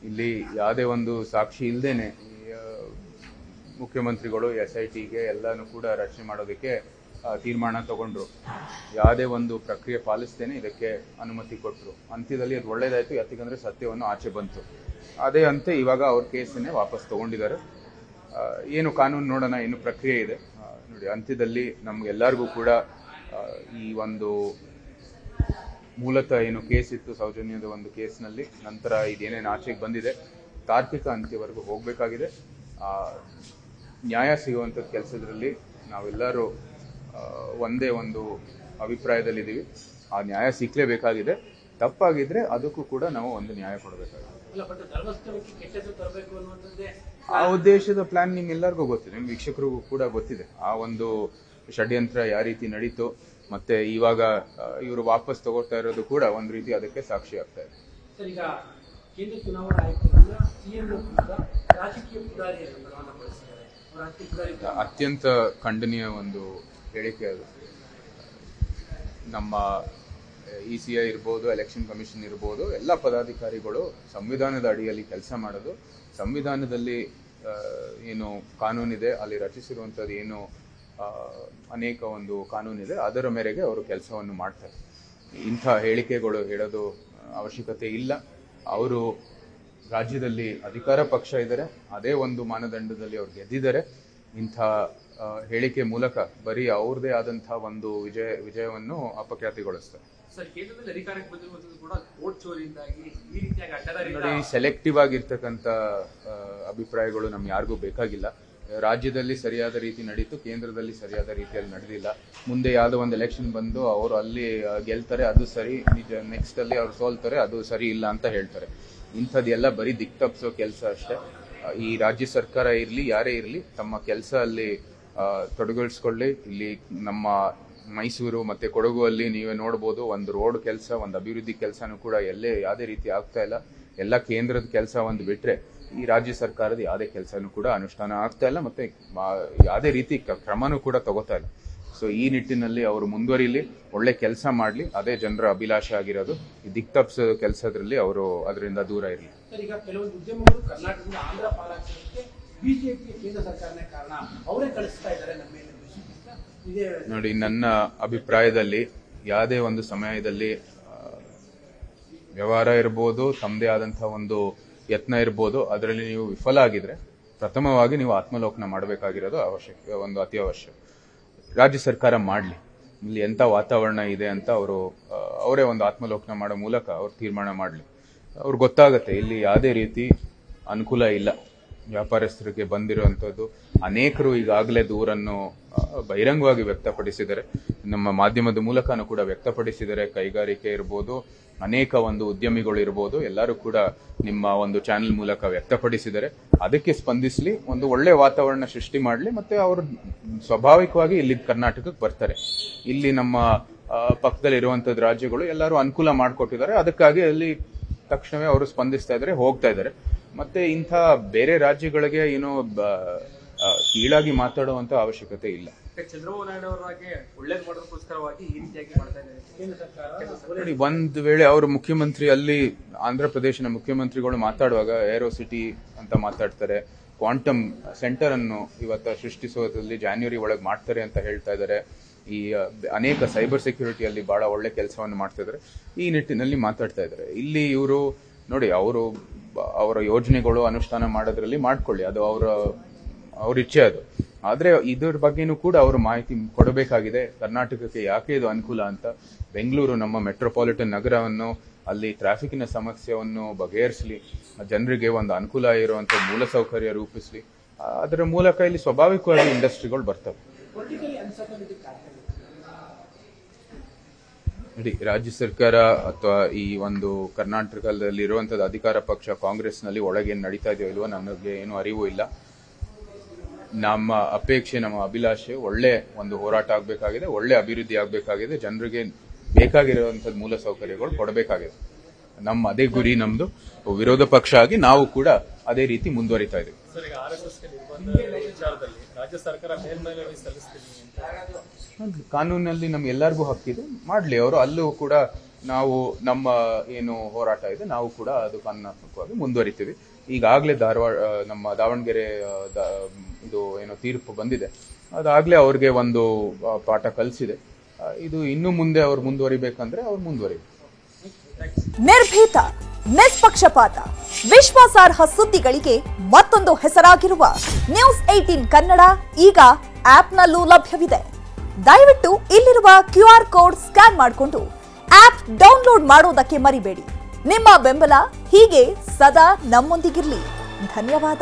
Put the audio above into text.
ಇಲ್ಲಿ ಯಾವುದೇ ಒಂದು ಸಾಕ್ಷಿ ಇಲ್ಲದೇನೆ ಮುಖ್ಯಮಂತ್ರಿಗಳು SITಗೆ ಎಲ್ಲಾನು ಕೂಡ ರಚನೆ ಮಾಡೋದಕ್ಕೆ ತೀರ್ಮಾನ ತಗೊಂಡ್ರು. ಯಾವುದೇ ಒಂದು ಪ್ರಕ್ರಿಯೆ ಪಾಲಿಸದೇನೆ ಇದಕ್ಕೆ ಅನುಮತಿ ಕೊಟ್ಟರು. ಅಂತ್ಯದಲ್ಲಿ ಅದು ಒಳ್ಳೇದಾಯ್ತು, ಯಾಕಂದ್ರೆ ಸತ್ಯವನ್ನು ಆಚೆ ಬಂತು. ಅದೇ ಅಂತೆ ಇವಾಗ ಅವ್ರ ಕೇಸನ್ನೇ ವಾಪಸ್ ತಗೊಂಡಿದ್ದಾರೆ. ಏನು ಕಾನೂನು ನೋಡೋಣ, ಏನು ಪ್ರಕ್ರಿಯೆ ಇದೆ ನೋಡಿ. ಅಂತ್ಯದಲ್ಲಿ ನಮ್ಗೆಲ್ಲರಿಗೂ ಕೂಡ ಈ ಒಂದು ಮೂಲತಃ ಏನು ಕೇಸ್ ಇತ್ತು, ಸೌಜನ್ಯದ ಒಂದು ಕೇಸ್ನಲ್ಲಿ, ನಂತರ ಇದೇನೇನು ಆಚೆಗೆ ಬಂದಿದೆ, ತಾರ್ಕಿಕ ಅಂತ್ಯವರೆಗೂ ಹೋಗಬೇಕಾಗಿದೆ. ನ್ಯಾಯ ಸಿಗುವಂಥದ್ದು ಕೆಲಸದಲ್ಲಿ ನಾವೆಲ್ಲರೂ ಒಂದೇ ಒಂದು ಅಭಿಪ್ರಾಯದಲ್ಲಿದ್ದೀವಿ. ಆ ನ್ಯಾಯ ಸಿಕ್ಕಲೇಬೇಕಾಗಿದೆ. ತಪ್ಪಾಗಿದ್ರೆ ಅದಕ್ಕೂ ಕೂಡ ನಾವು ಒಂದು ನ್ಯಾಯ ಕೊಡಬೇಕಾಗಿದೆ. ಆ ಉದ್ದೇಶದ ಪ್ಲಾನ್ ನಿಮ್ಗೆಲ್ಲರಿಗೂ ಗೊತ್ತಿದೆ, ನಿಮ್ಮ ವೀಕ್ಷಕರಿಗೂ ಕೂಡ ಗೊತ್ತಿದೆ. ಆ ಒಂದು ಷಡ್ಯಂತ್ರ ಯಾವ ರೀತಿ ನಡೀತು, ಮತ್ತೆ ಇವಾಗ ಇವರು ವಾಪಸ್ ತಗೋತಾ ಇರೋದು ಕೂಡ ಒಂದು ರೀತಿ ಅದಕ್ಕೆ ಸಾಕ್ಷಿ ಆಗ್ತಾ ಇದೆ. ಕೇಂದ್ರ ಚುನಾವಣಾ ಆಯೋಗದಿಂದ ಸಿಎಂ ರಾಜಕೀಯ ಅತ್ಯಂತ ಖಂಡನೀಯ ಒಂದು ಹೇಳಿಕೆ ಅದು. ನಮ್ಮ ECI ಇರ್ಬೋದು, ಎಲೆಕ್ಷನ್ ಕಮಿಷನ್ ಇರ್ಬೋದು, ಎಲ್ಲ ಪದಾಧಿಕಾರಿಗಳು ಸಂವಿಧಾನದ ಅಡಿಯಲ್ಲಿ ಕೆಲಸ ಮಾಡೋದು. ಸಂವಿಧಾನದಲ್ಲಿ ಏನು ಕಾನೂನಿದೆ, ಅಲ್ಲಿ ರಚಿಸಿರುವಂಥದ್ದು ಏನು ಅನೇಕ ಒಂದು ಕಾನೂನಿದೆ, ಅದರ ಮೇರೆಗೆ ಅವರು ಕೆಲಸವನ್ನು ಮಾಡ್ತಾರೆ. ಇಂಥ ಹೇಳಿಕೆಗಳು ಹೇಳೋದು ಅವಶ್ಯಕತೆ ಇಲ್ಲ. ಅವರು ರಾಜ್ಯದಲ್ಲಿ ಅಧಿಕಾರ ಪಕ್ಷ ಇದ್ದಾರೆ, ಅದೇ ಒಂದು ಮಾನದಂಡದಲ್ಲಿ ಅವ್ರು ಗೆದ್ದಿದ್ದಾರೆ. ಇಂಥ ಹೇಳಿಕೆ ಮೂಲಕ ಬರೀ ಅವ್ರದೇ ಆದಂತಹ ಒಂದು ವಿಜಯವನ್ನು ಅಪಖ್ಯಾತಿಗೊಳಿಸ್ತಾರೆ. ನೋಡಿ, ಸೆಲೆಕ್ಟಿವ್ ಆಗಿರ್ತಕ್ಕಂಥ ಅಭಿಪ್ರಾಯಗಳು ನಮ್ಗೆ ಯಾರಿಗೂ ಬೇಕಾಗಿಲ್ಲ. ರಾಜ್ಯದಲ್ಲಿ ಸರಿಯಾದ ರೀತಿ ನಡೀತು, ಕೇಂದ್ರದಲ್ಲಿ ಸರಿಯಾದ ರೀತಿಯಲ್ಲಿ ನಡೆದಿಲ್ಲ. ಮುಂದೆ ಯಾವುದೋ ಒಂದು ಎಲೆಕ್ಷನ್ ಬಂದು ಅವರು ಅಲ್ಲಿ ಗೆಲ್ತಾರೆ, ಅದು ಸರಿ, ನೆಕ್ಸ್ಟ್ ಅಲ್ಲಿ ಅವ್ರು ಸೋಲ್ತಾರೆ, ಅದು ಸರಿ ಇಲ್ಲ ಅಂತ ಹೇಳ್ತಾರೆ. ಇಂಥದ್ದೆಲ್ಲ ಬರೀ ದಿಕ್ತಪ್ಸೋ ಕೆಲಸ ಅಷ್ಟೇ. ಈ ರಾಜ್ಯ ಸರ್ಕಾರ ಇರಲಿ, ಯಾರೇ ಇರಲಿ, ತಮ್ಮ ಕೆಲಸ ಅಲ್ಲಿ ತೊಡಗಿಸ್ಕೊಳ್ಳಿ. ಇಲ್ಲಿ ನಮ್ಮ ಮೈಸೂರು ಮತ್ತೆ ಕೊಡಗು ಅಲ್ಲಿ ನೀವೇ ನೋಡ್ಬೋದು, ಒಂದು ರೋಡ್ ಕೆಲಸ, ಒಂದು ಅಭಿವೃದ್ಧಿ ಕೆಲಸನೂ ಕೂಡ ಯಾವುದೇ ರೀತಿ ಆಗ್ತಾ ಇಲ್ಲ. ಎಲ್ಲ ಕೇಂದ್ರದ ಕೆಲಸ ಒಂದು ಬಿಟ್ರೆ ಈ ರಾಜ್ಯ ಸರ್ಕಾರದ ಯಾವುದೇ ಕೆಲಸನೂ ಕೂಡ ಅನುಷ್ಠಾನ ಆಗ್ತಾ ಇಲ್ಲ, ಮತ್ತೆ ಯಾವುದೇ ರೀತಿ ಕ್ರಮನೂ ಕೂಡ ತಗೋತಾ ಇಲ್ಲ. ಸೊ ಈ ನಿಟ್ಟಿನಲ್ಲಿ ಅವರು ಮುಂದುವರಿಲಿ, ಒಳ್ಳೆ ಕೆಲಸ ಮಾಡಲಿ, ಅದೇ ಜನರ ಅಭಿಲಾಷೆ ಆಗಿರೋದು. ಈ ದಿಕ್ತಪ್ಸ ಕೆಲಸದಲ್ಲಿ ಅವರು ಅದರಿಂದ ದೂರ ಇರಲಿ. ಈಗ ಕೆಲವೊಂದು ಉದ್ಯಮಗಳು ಕರ್ನಾಟಕದಿಂದ ಆಂಧ್ರ ಪಾಲಾಗೋದಕ್ಕೆ ಬಿಜೆಪಿ ಕೇಂದ್ರ ಸರ್ಕಾರನೇ ಕಾರಣ, ಅವರೇ ಕಳಿಸ್ತಾ ಇದ್ದಾರೆ ನಮ್ಮ ಮೇಲೆ. ನೋಡಿ, ನನ್ನ ಅಭಿಪ್ರಾಯದಲ್ಲಿ ಯಾವುದೇ ಒಂದು ಸಮಯದಲ್ಲಿ ವ್ಯವಹಾರ ಇರ್ಬೋದು, ತಮ್ಮದೇ ಆದಂತಹ ಒಂದು ಯತ್ನ ಇರ್ಬೋದು, ಅದರಲ್ಲಿ ನೀವು ವಿಫಲ ಆಗಿದ್ರೆ ಪ್ರಥಮವಾಗಿ ನೀವು ಆತ್ಮಲೋಕನ ಮಾಡಬೇಕಾಗಿರೋದು ಒಂದು ಅತ್ಯವಶ್ಯ. ರಾಜ್ಯ ಸರ್ಕಾರ ಮಾಡಲಿ, ಇಲ್ಲಿ ಎಂಥ ವಾತಾವರಣ ಇದೆ ಅಂತ ಅವರೇ ಒಂದು ಆತ್ಮಲೋಕನ ಮಾಡೋ ಮೂಲಕ ಅವ್ರು ತೀರ್ಮಾನ ಮಾಡಲಿ. ಅವ್ರಿಗೆ ಗೊತ್ತಾಗತ್ತೆ ಇಲ್ಲಿ ಯಾವುದೇ ರೀತಿ ಅನುಕೂಲ ಇಲ್ಲ. ವ್ಯಾಪಾರಸ್ಥರಿಗೆ ಬಂದಿರುವಂಥದ್ದು ಅನೇಕರು ಈಗಾಗಲೇ ದೂರನ್ನು ಬಹಿರಂಗವಾಗಿ ವ್ಯಕ್ತಪಡಿಸಿದ್ದಾರೆ, ನಮ್ಮ ಮಾಧ್ಯಮದ ಮೂಲಕನೂ ಕೂಡ ವ್ಯಕ್ತಪಡಿಸಿದ್ದಾರೆ. ಕೈಗಾರಿಕೆ ಇರ್ಬೋದು, ಅನೇಕ ಒಂದು ಉದ್ಯಮಿಗಳು ಇರ್ಬೋದು, ಎಲ್ಲರೂ ಕೂಡ ನಿಮ್ಮ ಒಂದು ಚಾನೆಲ್ ಮೂಲಕ ವ್ಯಕ್ತಪಡಿಸಿದ್ದಾರೆ. ಅದಕ್ಕೆ ಸ್ಪಂದಿಸಲಿ, ಒಂದು ಒಳ್ಳೆ ವಾತಾವರಣ ಸೃಷ್ಟಿ ಮಾಡಲಿ, ಮತ್ತೆ ಅವರು ಸ್ವಾಭಾವಿಕವಾಗಿ ಇಲ್ಲಿ ಕರ್ನಾಟಕಕ್ಕೆ ಬರ್ತಾರೆ. ಇಲ್ಲಿ ನಮ್ಮ ಪಕ್ಕದಲ್ಲಿ ಇರುವಂತದ್ದು ರಾಜ್ಯಗಳು ಎಲ್ಲರೂ ಅನುಕೂಲ ಮಾಡಿಕೊಟ್ಟಿದ್ದಾರೆ. ಅದಕ್ಕಾಗಿ ಅಲ್ಲಿ ತಕ್ಷಣವೇ ಅವರು ಸ್ಪಂದಿಸ್ತಾ ಇದ್ದಾರೆ, ಹೋಗ್ತಾ ಇದ್ದಾರೆ. ಮತ್ತೆ ಇಂಥ ಬೇರೆ ರಾಜ್ಯಗಳಿಗೆ ಏನೋ ಕೀಳಾಗಿ ಮಾತಾಡುವಂತ ಅವಶ್ಯಕತೆ ಇಲ್ಲ. ಚಂದ್ರಬಾಬು ನಾಯ್ಡು ಅವರಿಗೆ ಒಳ್ಳೇದು ಮಾಡೋದಕ್ಕೋಸ್ಕರವಾಗಿ ಈ ರೀತಿಯಾಗಿ ಮಾಡ್ತಾ ಇದ್ದಾರೆ ಕೇಂದ್ರ ಸರ್ಕಾರ. ಒಂದ್ ವೇಳೆ ಅವರು ಮುಖ್ಯಮಂತ್ರಿ ಅಲ್ಲಿ ಆಂಧ್ರ ಪ್ರದೇಶನ ಮುಖ್ಯಮಂತ್ರಿಗಳು ಮಾತಾಡುವಾಗ ಏರೋ ಸಿಟಿ ಅಂತ ಮಾತಾಡ್ತಾರೆ, ಕ್ವಾಂಟಮ್ ಸೆಂಟರ್ ಅನ್ನು ಇವತ್ತು ಸೃಷ್ಟಿಸುವುದರಲ್ಲಿ ಜಾನ್ವರಿ ಒಳಗೆ ಮಾಡ್ತಾರೆ ಅಂತ ಹೇಳ್ತಾ ಇದ್ದಾರೆ. ಈ ಅನೇಕ ಸೈಬರ್ ಸೆಕ್ಯೂರಿಟಿಯಲ್ಲಿ ಬಹಳ ಒಳ್ಳೆ ಕೆಲಸವನ್ನು ಮಾಡ್ತಾ ಇದ್ದಾರೆ. ಈ ನಿಟ್ಟಿನಲ್ಲಿ ಮಾತಾಡ್ತಾ ಇದ್ದಾರೆ. ಇಲ್ಲಿ ಇವರು ನೋಡಿ, ಅವರ ಯೋಜನೆಗಳು ಅನುಷ್ಠಾನ ಮಾಡೋದ್ರಲ್ಲಿ ಮಾಡ್ಕೊಳ್ಳಿ, ಅದು ಅವ್ರ ಇಚ್ಛೆ ಅದು. ಆದ್ರೆ ಇದ್ರ ಬಗ್ಗೆನೂ ಕೂಡ ಅವರು ಮಾಹಿತಿ ಕೊಡಬೇಕಾಗಿದೆ. ಕರ್ನಾಟಕಕ್ಕೆ ಯಾಕೆ ಇದು ಅನುಕೂಲ ಅಂತ. ಬೆಂಗಳೂರು ನಮ್ಮ ಮೆಟ್ರೋಪಾಲಿಟನ್ ನಗರವನ್ನು, ಅಲ್ಲಿ ಟ್ರಾಫಿಕ್ನ ಸಮಸ್ಯೆಯನ್ನು ಬಗೆಹರಿಸಲಿ, ಜನರಿಗೆ ಒಂದು ಅನುಕೂಲ ಇರುವಂತ ಮೂಲಸೌಕರ್ಯ ರೂಪಿಸಲಿ. ಅದರ ಮೂಲಕ ಇಲ್ಲಿ ಸ್ವಾಭಾವಿಕವಾಗಿ ಇಂಡಸ್ಟ್ರಿಗಳು ಬರ್ತವೆ. ನೋಡಿ, ರಾಜ್ಯ ಸರ್ಕಾರ ಅಥವಾ ಈ ಒಂದು ಕರ್ನಾಟಕದಲ್ಲಿ ಇರುವಂತದ್ದು ಅಧಿಕಾರ ಪಕ್ಷ ಕಾಂಗ್ರೆಸ್ನಲ್ಲಿ ಒಳಗೇನು ನಡೀತಾ ಇದೆಯೋ ಇಲ್ವೋ ನಮಗೆ ಏನು ಅರಿವು ಇಲ್ಲ. ನಮ್ಮ ಅಪೇಕ್ಷೆ, ನಮ್ಮ ಅಭಿಲಾಷೆ ಒಳ್ಳೆ ಒಂದು ಹೋರಾಟ ಆಗಬೇಕಾಗಿದೆ, ಒಳ್ಳೆ ಅಭಿವೃದ್ಧಿ ಆಗಬೇಕಾಗಿದೆ, ಜನರಿಗೆ ಬೇಕಾಗಿರುವಂತದ್ದು ಮೂಲ ಸೌಕರ್ಯಗಳು ಕೊಡಬೇಕಾಗಿದೆ. ಅದೇ ಗುರಿ ನಮ್ದು. ವಿರೋಧ ಪಕ್ಷ ಆಗಿ ನಾವು ಕೂಡ ಅದೇ ರೀತಿ ಮುಂದುವರಿತಾ ಇದ್ದೀವಿ. ಕಾನೂನಲ್ಲಿ ನಮ್ಗೆ ಎಲ್ಲರಿಗೂ ಹಕ್ಕಿದೆ, ಮಾಡ್ಲಿ ಅವರು. ಅಲ್ಲೂ ಕೂಡ ನಾವು ನಮ್ಮ ಏನು ಹೋರಾಟ ಇದೆ ನಾವು ಕೂಡ ಅದು ಕಾನೂನಾತ್ಮಕವಾಗಿ ಮುಂದುವರಿತೀವಿ. ಈಗಾಗಲೇ ನಮ್ಮ ದಾವಣಗೆರೆ ಇದು ಏನೋ ತೀರ್ಪು ಬಂದಿದೆ, ಅದಾಗಲೇ ಅವ್ರಿಗೆ ಒಂದು ಪಾಠ ಕಲಿಸಿದೆ. ಇದು ಇನ್ನು ಮುಂದೆ ಅವ್ರು ಮುಂದುವರಿಬೇಕಂದ್ರೆ ಅವ್ರು ಮುಂದುವರಿಬೇಕು. ನಿರ್ಭೀತ, ನಿಷ್ಪಕ್ಷಪಾತ, ವಿಶ್ವಾಸಾರ್ಹ ಸುದ್ದಿಗಳಿಗೆ ಮತ್ತೊಂದು ಹೆಸರಾಗಿರುವ ನ್ಯೂಸ್ 18 ಕನ್ನಡ ಈಗ ಆಪ್ನಲ್ಲೂ ಲಭ್ಯವಿದೆ. ದಯವಿಟ್ಟು ಇಲ್ಲಿರುವ QR ಕೋಡ್ ಸ್ಕ್ಯಾನ್ ಮಾಡಿಕೊಂಡು ಆಪ್ ಡೌನ್ಲೋಡ್ ಮಾಡೋದಕ್ಕೆ ಮರಿಬೇಡಿ. ನಿಮ್ಮ ಬೆಂಬಲ ಹೀಗೆ ಸದಾ ನಮ್ಮೊಂದಿಗಿರಲಿ. ಧನ್ಯವಾದ.